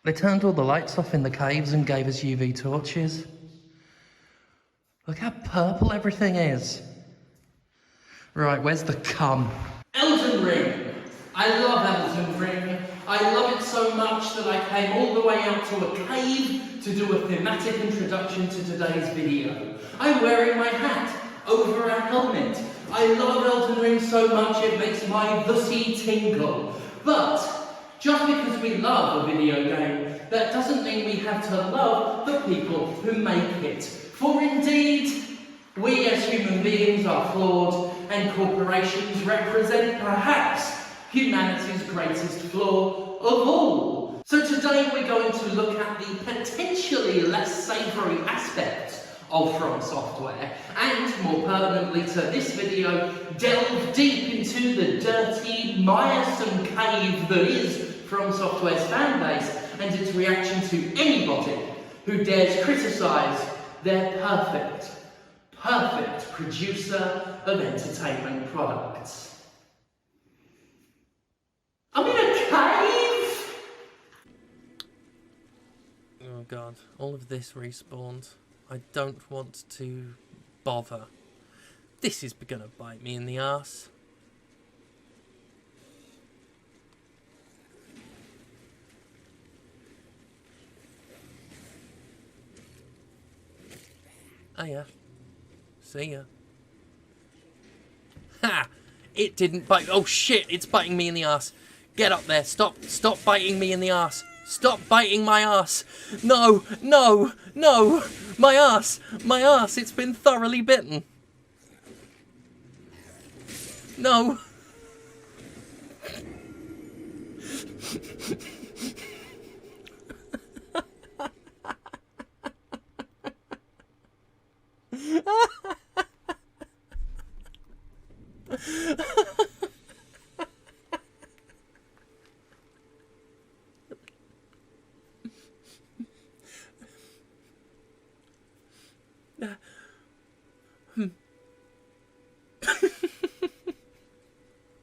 They turned all the lights off in the caves and gave us UV torches. Look how purple everything is. Right, where's the cum? Elden Ring! I love Elden Ring. I love it so much that I came all the way out to a cave to do a thematic introduction to today's video. I'm wearing my hat over a helmet. I love Elden Ring so much it makes my pussy tingle. But just because we love a video game, that doesn't mean we have to love the people who make it. For indeed, we as human beings are flawed, and corporations represent perhaps humanity's greatest flaw of all. So today we're going to look at the potentially less savoury aspects of FromSoftware, and more pertinently to this video, delve deep into the dirty, miresome cave that is FromSoftware's fanbase and its reaction to anybody who dares criticise their perfect producer of entertainment products. I'm in a cave! Oh god, all of this respawned. I don't want to bother. This is gonna bite me in the arse. Oh yeah. See ya. Ha! It didn't bite. Oh shit, it's biting me in the arse. Get up there. Stop biting me in the arse. Stop biting my arse. No, no, no. My arse. It's been thoroughly bitten. No.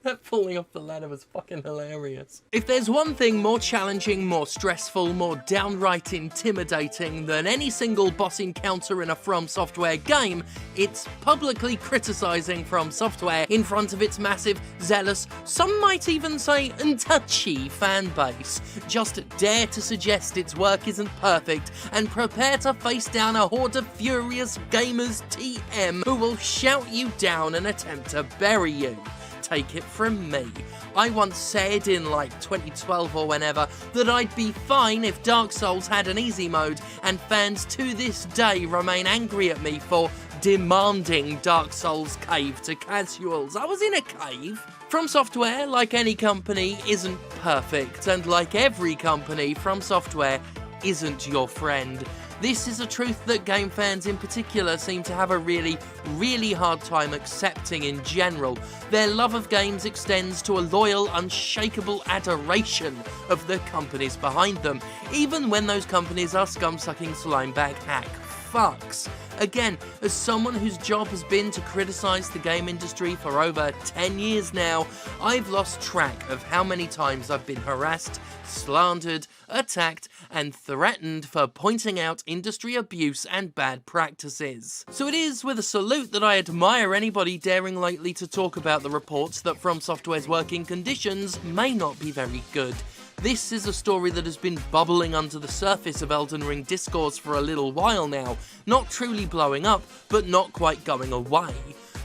That falling off the ladder was fucking hilarious. If there's one thing more challenging, more stressful, more downright intimidating than any single boss encounter in a FromSoftware game, it's publicly criticising FromSoftware in front of its massive, zealous, some might even say touchy fanbase. Just dare to suggest its work isn't perfect and prepare to face down a horde of furious gamers TM who will shout you down and attempt to bury you. Take it from me. I once said in like 2012 or whenever that I'd be fine if Dark Souls had an easy mode, and fans to this day remain angry at me for demanding Dark Souls cave to casuals. I was in a cave. FromSoftware, like any company, isn't perfect, and like every company, FromSoftware isn't your friend. This is a truth that game fans in particular seem to have a really hard time accepting in general. Their love of games extends to a loyal, unshakable adoration of the companies behind them, even when those companies are scum-sucking slime-bag hack fucks. Again, as someone whose job has been to criticise the game industry for over 10 years now, I've lost track of how many times I've been harassed, slandered, attacked, and threatened for pointing out industry abuse and bad practices. So it is with a salute that I admire anybody daring lately to talk about the reports that FromSoftware's working conditions may not be very good. This is a story that has been bubbling under the surface of Elden Ring discourse for a little while now, not truly blowing up, but not quite going away.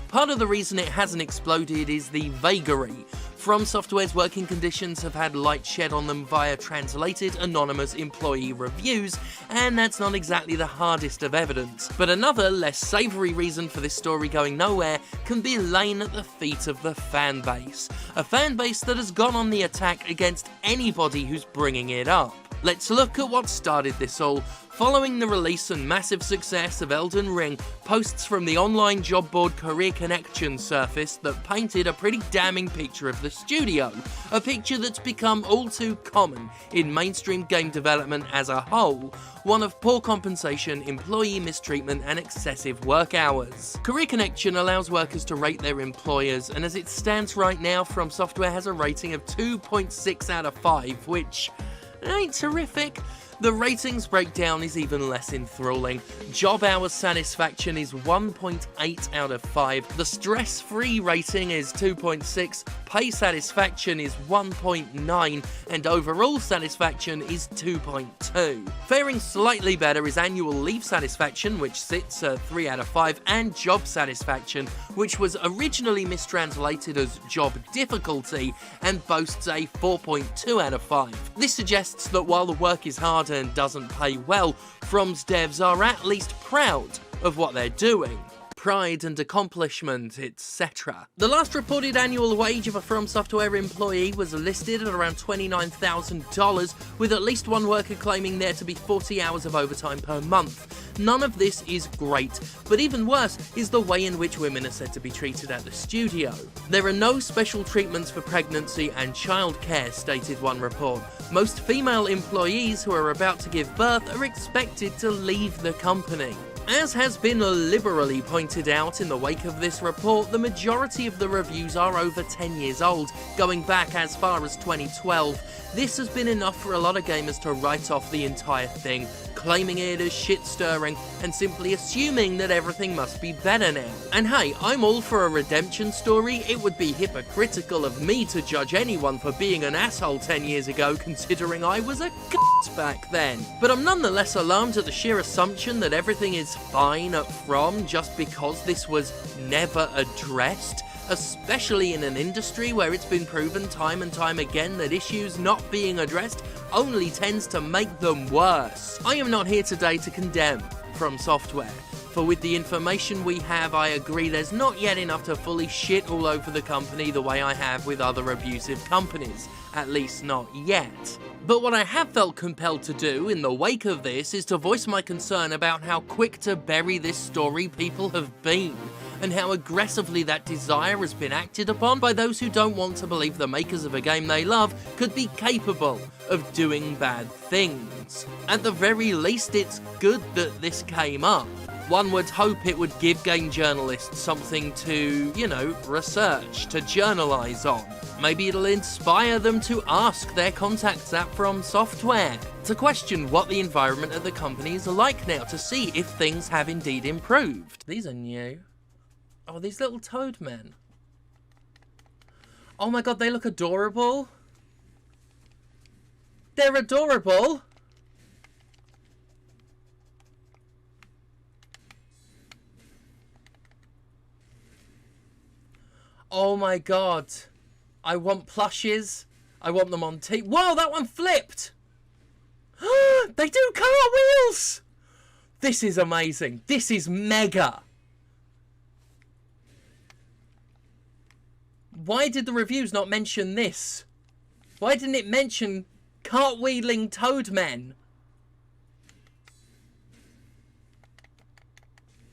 Part of the reason it hasn't exploded is the vagary. FromSoftware's working conditions have had light shed on them via translated, anonymous employee reviews, and that's not exactly the hardest of evidence. But another, less savoury reason for this story going nowhere can be laying at the feet of the fanbase. A fanbase that has gone on the attack against anybody who's bringing it up. Let's look at what started this all. Following the release and massive success of Elden Ring, posts from the online job board Career Connection surfaced that painted a pretty damning picture of the studio, a picture that's become all too common in mainstream game development as a whole, one of poor compensation, employee mistreatment, and excessive work hours. Career Connection allows workers to rate their employers, and as it stands right now, FromSoftware has a rating of 2.6 out of 5, which It ain't terrific. The ratings breakdown is even less enthralling. Job hours satisfaction is 1.8 out of 5. The stress-free rating is 2.6. Pay satisfaction is 1.9. And overall satisfaction is 2.2. Faring slightly better is annual leave satisfaction, which sits at 3 out of 5, and job satisfaction, which was originally mistranslated as job difficulty and boasts a 4.2 out of 5. This suggests that while the work is hard and doesn't pay well, From's devs are at least proud of what they're doing. Pride and accomplishment, etc. The last reported annual wage of a From Software employee was listed at around $29,000, with at least one worker claiming there to be 40 hours of overtime per month. None of this is great, but even worse is the way in which women are said to be treated at the studio. There are no special treatments for pregnancy and childcare, stated one report. Most female employees who are about to give birth are expected to leave the company. As has been liberally pointed out in the wake of this report, the majority of the reviews are over 10 years old, going back as far as 2012. This has been enough for a lot of gamers to write off the entire thing, claiming it as shit-stirring and simply assuming that everything must be better now. And hey, I'm all for a redemption story. It would be hypocritical of me to judge anyone for being an asshole 10 years ago, considering I was a back then. But I'm nonetheless alarmed at the sheer assumption that everything is fine at From just because this was never addressed, especially in an industry where it's been proven time and time again that issues not being addressed only tends to make them worse. I am not here today to condemn From Software, for with the information we have, I agree there's not yet enough to fully shit all over the company the way I have with other abusive companies, at least not yet. But what I have felt compelled to do in the wake of this is to voice my concern about how quick to bury this story people have been, and how aggressively that desire has been acted upon by those who don't want to believe the makers of a game they love could be capable of doing bad things. At the very least, it's good that this came up. One would hope it would give game journalists something to, research, to journalise on. Maybe it'll inspire them to ask their contacts at From Software, to question what the environment of the company is like now, to see if things have indeed improved. These are new. Oh, these little toad men. Oh my god, they look adorable. They're adorable. Oh my god. I want plushes. I want them on Whoa, that one flipped. They do cartwheels. This is amazing. This is mega. Why did the reviews not mention this? Why didn't it mention cartwheeling toad men?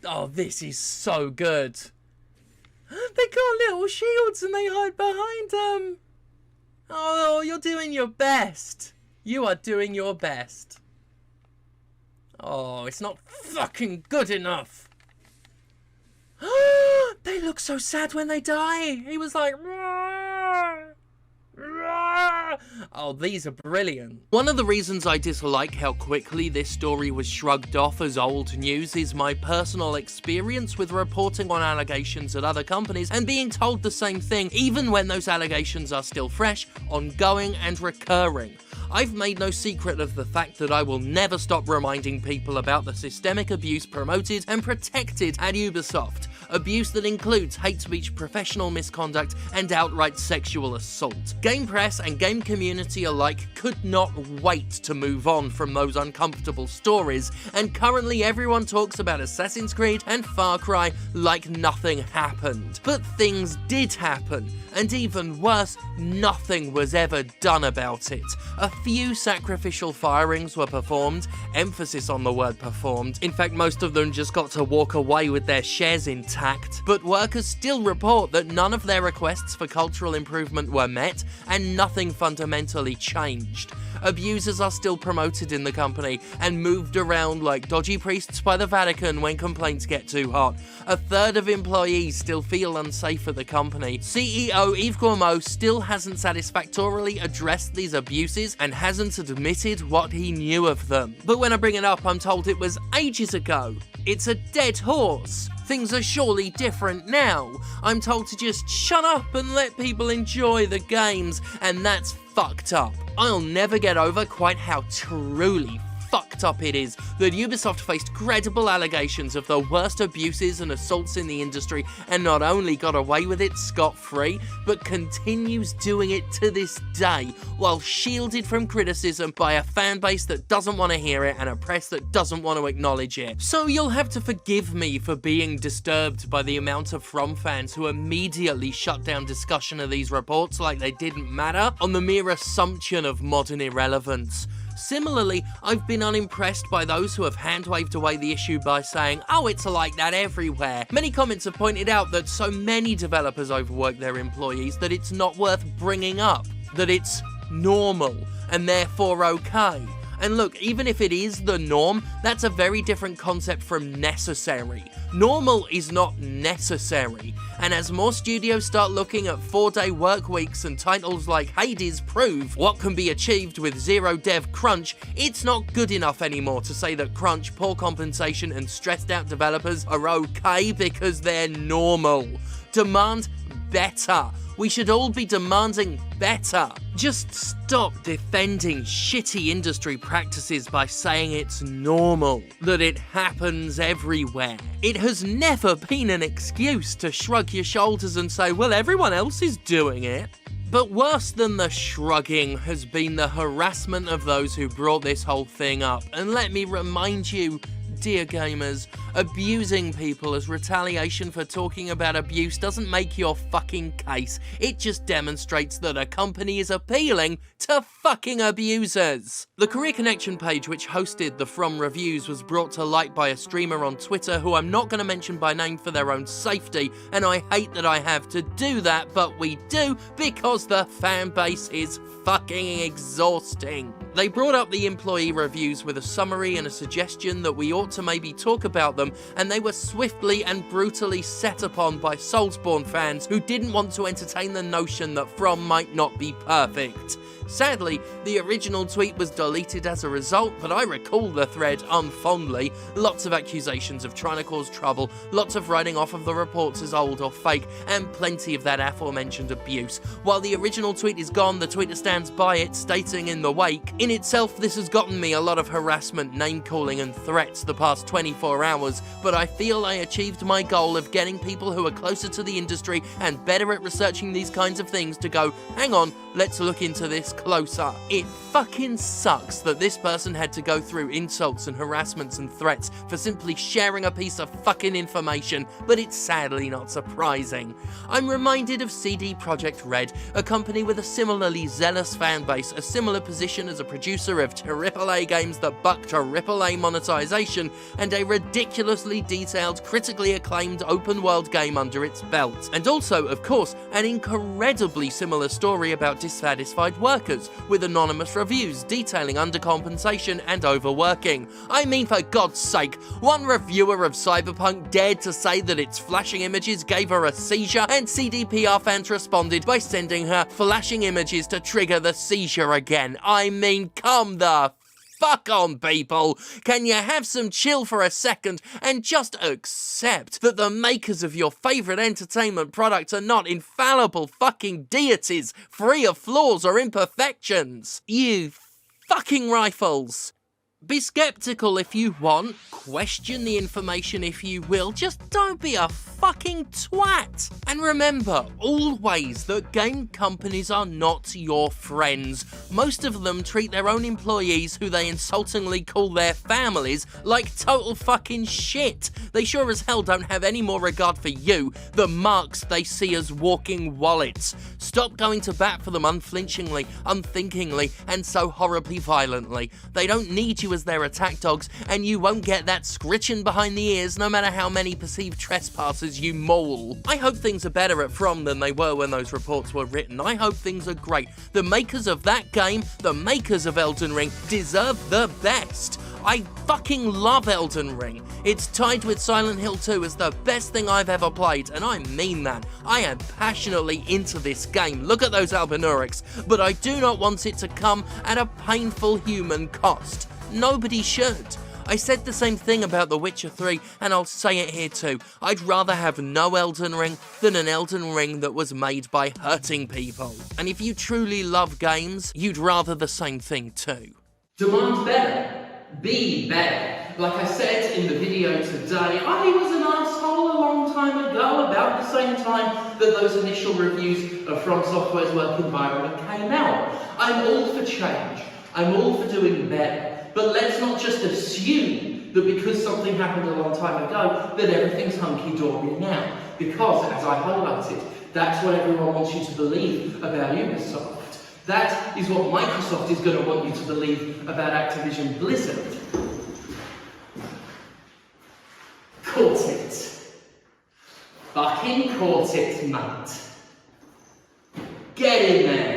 Oh, this is so good. They got little shields and they hide behind them. Oh, you're doing your best. You are doing your best. Oh, it's not fucking good enough. They look so sad when they die. He was like... Oh, these are brilliant. One of the reasons I dislike how quickly this story was shrugged off as old news is my personal experience with reporting on allegations at other companies and being told the same thing, even when those allegations are still fresh, ongoing, and recurring. I've made no secret of the fact that I will never stop reminding people about the systemic abuse promoted and protected at Ubisoft. Abuse that includes hate speech, professional misconduct, and outright sexual assault. Game press and game community alike could not wait to move on from those uncomfortable stories, and currently everyone talks about Assassin's Creed and Far Cry like nothing happened. But things did happen, and even worse, nothing was ever done about it. A few sacrificial firings were performed, emphasis on the word performed. In fact, most of them just got to walk away with their shares intact. intact, but workers still report that none of their requests for cultural improvement were met, and nothing fundamentally changed. Abusers are still promoted in the company and moved around like dodgy priests by the Vatican when complaints get too hot. A third of employees still feel unsafe at the company. CEO Yves Guillemot still hasn't satisfactorily addressed these abuses and hasn't admitted what he knew of them. But when I bring it up, I'm told it was ages ago. It's a dead horse. Things are surely different now. I'm told to just shut up and let people enjoy the games, and that's fucked up. I'll never get over quite how truly fucked up it is that Ubisoft faced credible allegations of the worst abuses and assaults in the industry and not only got away with it scot-free, but continues doing it to this day while shielded from criticism by a fanbase that doesn't want to hear it and a press that doesn't want to acknowledge it. So you'll have to forgive me for being disturbed by the amount of From fans who immediately shut down discussion of these reports like they didn't matter on the mere assumption of modern irrelevance. Similarly, I've been unimpressed by those who have hand-waved away the issue by saying, oh, it's like that everywhere. Many comments have pointed out that so many developers overwork their employees that it's not worth bringing up, that it's normal, and therefore okay. And look, even if it is the norm, that's a very different concept from necessary. Normal is not necessary, and as more studios start looking at 4-day work weeks and titles like Hades prove what can be achieved with zero dev crunch, it's not good enough anymore to say that crunch, poor compensation, and stressed out developers are okay because they're normal. Demand better. We should all be demanding better. Just stop defending shitty industry practices by saying it's normal, that it happens everywhere. It has never been an excuse to shrug your shoulders and say, well, everyone else is doing it. But worse than the shrugging has been the harassment of those who brought this whole thing up. And let me remind you, dear gamers, abusing people as retaliation for talking about abuse doesn't make your fucking case. It just demonstrates that a company is appealing to fucking abusers. The Career Connection page, which hosted the From reviews, was brought to light by a streamer on Twitter who I'm not going to mention by name for their own safety, and I hate that I have to do that, but we do because the fan base is fucking exhausting. They brought up the employee reviews with a summary and a suggestion that we ought to maybe talk about them, and they were swiftly and brutally set upon by Soulsborne fans who didn't want to entertain the notion that From might not be perfect. Sadly, the original tweet was deleted as a result, but I recall the thread unfondly. Lots of accusations of trying to cause trouble, lots of writing off of the reports as old or fake, and plenty of that aforementioned abuse. While the original tweet is gone, the tweeter stands by it, stating in the wake, in itself this has gotten me a lot of harassment, name-calling and threats the past 24 hours, but I feel I achieved my goal of getting people who are closer to the industry and better at researching these kinds of things to go, hang on, let's look into this closer. It fucking sucks that this person had to go through insults and harassments and threats for simply sharing a piece of fucking information, but it's sadly not surprising. I'm reminded of CD Projekt Red, a company with a similarly zealous fanbase, a similar position as a producer of AAA games that buck AAA monetization, and a ridiculously detailed, critically acclaimed open-world game under its belt. And also, of course, an incredibly similar story about dissatisfied workers, with anonymous reviews detailing undercompensation and overworking. I mean, for God's sake, one reviewer of Cyberpunk dared to say that its flashing images gave her a seizure, and CDPR fans responded by sending her flashing images to trigger the seizure again. I mean, come the fuck on, people. Can you have some chill for a second and just accept that the makers of your favourite entertainment product are not infallible fucking deities, free of flaws or imperfections? You fucking rifles. Be skeptical if you want, question the information if you will, just don't be a fucking twat. And remember, always, that game companies are not your friends. Most of them treat their own employees, who they insultingly call their families, like total fucking shit. They sure as hell don't have any more regard for you, the marks they see as walking wallets. Stop going to bat for them unflinchingly, unthinkingly, and so horribly violently. They don't need you you as their attack dogs, and you won't get that scritching behind the ears no matter how many perceived trespassers you maul. I hope things are better at From than they were when those reports were written. I hope things are great. The makers of that game, the makers of Elden Ring, deserve the best. I fucking love Elden Ring. It's tied with Silent Hill 2 as the best thing I've ever played, and I mean that. I am passionately into this game. Look at those albinurics. But I do not want it to come at a painful human cost. Nobody should. I said the same thing about The Witcher 3, and I'll say it here too. I'd rather have no Elden Ring than an Elden Ring that was made by hurting people. And if you truly love games, you'd rather the same thing too. Demand better. Be better. Like I said in the video today, I was an asshole a long time ago, about the same time that those initial reviews of FromSoftware's work environment came out. I'm all for change. I'm all for doing better. But let's not just assume that because something happened a long time ago, that everything's hunky-dory now. Because, as I highlighted, that's what everyone wants you to believe about Ubisoft. That is what Microsoft is going to want you to believe about Activision Blizzard. Caught it. Fucking caught it, mate. Get in there.